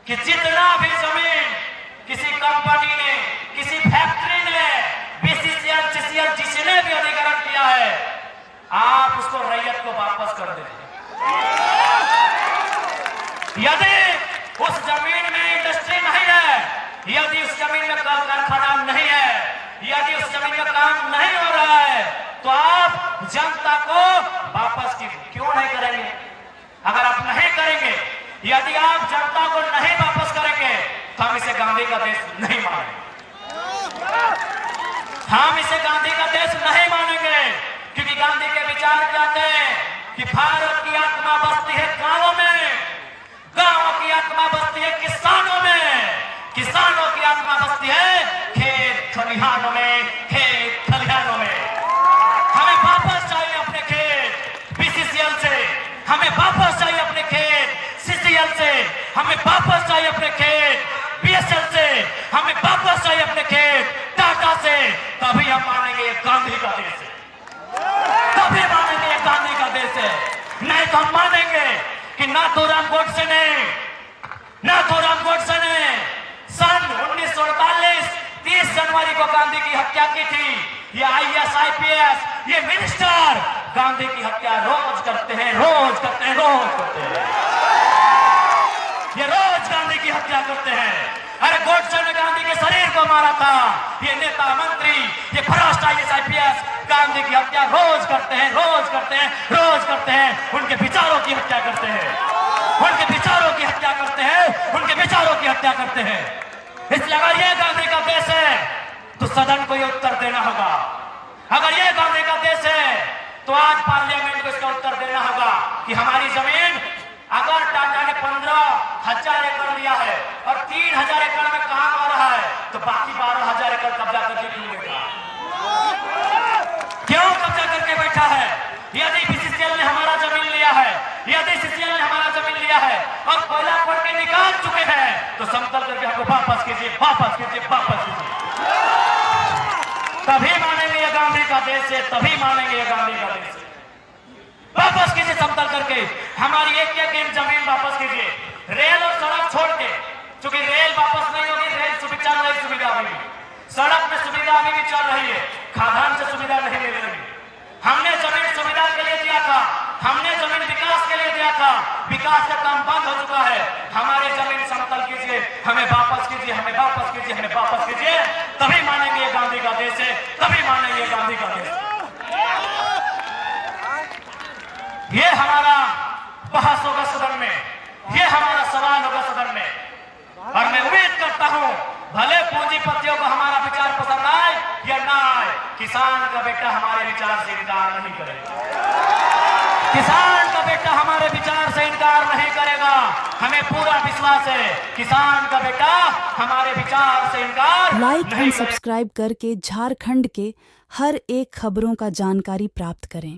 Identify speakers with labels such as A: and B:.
A: कि जितना भी जमीन किसी कंपनी ने, किसी फैक्ट्री ने, बीसीसीएल, सीसीएल जिसने भी अधिग्रहण किया है, आप उसको रैयत को वापस कर दीजिए। यदि उस जमीन में इंडस्ट्री नहीं है, यदि उस जमीन में कल कारखाना नहीं है, यदि उस जमीन में काम नहीं हो रहा है, तो आप जनता को वापस क्यों नहीं करेंगे? अगर आप नहीं करेंगे, यदि आप जनता को नहीं वापस करेंगे, तो हम इसे गांधी का देश नहीं मानेंगे। हम इसे गांधी का देश नहीं मानेंगे, क्योंकि गांधी के विचार क्या थे कि भारत की आत्मा बसती है गांवों में, गांवों की आत्मा बसती है किसानों में, किसानों की आत्मा बसती है खेत खलिहानों में, खेत खलिहानों में। हमें वापस चाहिए अपने खेत बीसीसीएल से, हमें वापस चाहिए अपने खेत सीसीएल से, हमें वापस चाहिए अपने खेत बीएसएल से, हमें वापस चाहिए अपने खेत टाटा से। तभी हम मानेंगे ये गांधी का देश है, तभी मानेंगे ये गांधी का देश है। नहीं तो हम मानेंगे कि नाथूराम गोडसे ने सन 1948 30 जनवरी को गांधी की हत्या की थी। ये आईएएस आईपीएस, ये मिनिस्टर गांधी की हत्या रोज करते हैं, रोज करते हैं, रोज करते हैं। ये रोज गांधी की हत्या करते हैं। अरे गोडसे ने गांधी के शरीर को मारा था। ये नेता मंत्री, ये भ्रष्ट आईएएस आईपीएस गांधी की हत्या रोज करते हैं, रोज करते हैं, रोज करते हैं। उनके विचारों की हत्या करते हैं, उनके विचारों की हत्या करते हैं, उनके विचारों की हत्या करते हैं। इसलिए अगर ये गांधी का देश है, तो सदन को ये उत्तर देना होगा। अगर ये गांधी का देश है, तो आज पार्लियामेंट को इसका उत्तर देना होगा कि हमारी जमीन अगर टाटा ने 15,000 एकड़ लिया है और 3,000 एकड़ में काम हो रहा है, तो बाकी 12,000 एकड़ कब्जा करके क्यों बैठा? क्यों कब्जा करके बैठा है? यदि बीसीसीएल ने हमारा जमीन लिया है, यदि सीसीएल ने हमारा जमीन लिया है और कोयला खोद के निकाल चुके हैं, तो समतल करके हमको वापस कीजिए, वापस कीजिए, वापस कीजिए। तभी मानेंगे ये गांधी का देश है, तभी मानेंगे ये गांधी का देश है। वापस कीजिए समतल करके, हमारी एक एक जमीन वापस कीजिए। रेल और सड़क छोड़ के, क्योंकि रेल वापस नहीं होगी, रेल चल रही सुविधा अभी भी, सड़क में सुविधा अभी भी चल रही है, खादान से सुविधा नहीं मिल रही। हमने जमीन सुविधा के लिए दिया था, हमने जमीन विकास के लिए दिया था, विकास का काम बंद हो चुका है। हमारी जमीन समतल कीजिए, हमें वापस कीजिए, हमें वापस कीजिए, हमें वापस कीजिए। तभी मानेंगे ये गांधी का देश है, तभी मानेंगे ये गांधी का देश है। ये हमारा बहस होगा सदन में, ये हमारा सवाल होगा सदन में। और मैं उम्मीद करता हूं, भले पूंजीपतियों को हमारा विचार पसंद आए या ना आए, किसान का बेटा हमारे विचार से इनकार नहीं करेगा। किसान का बेटा हमारे विचार से इनकार नहीं करेगा। हमें पूरा विश्वास है, किसान का बेटा हमारे विचार से इनकार
B: लाइक एंड सब्सक्राइब करके झारखंड के हर एक खबरों का जानकारी प्राप्त करें।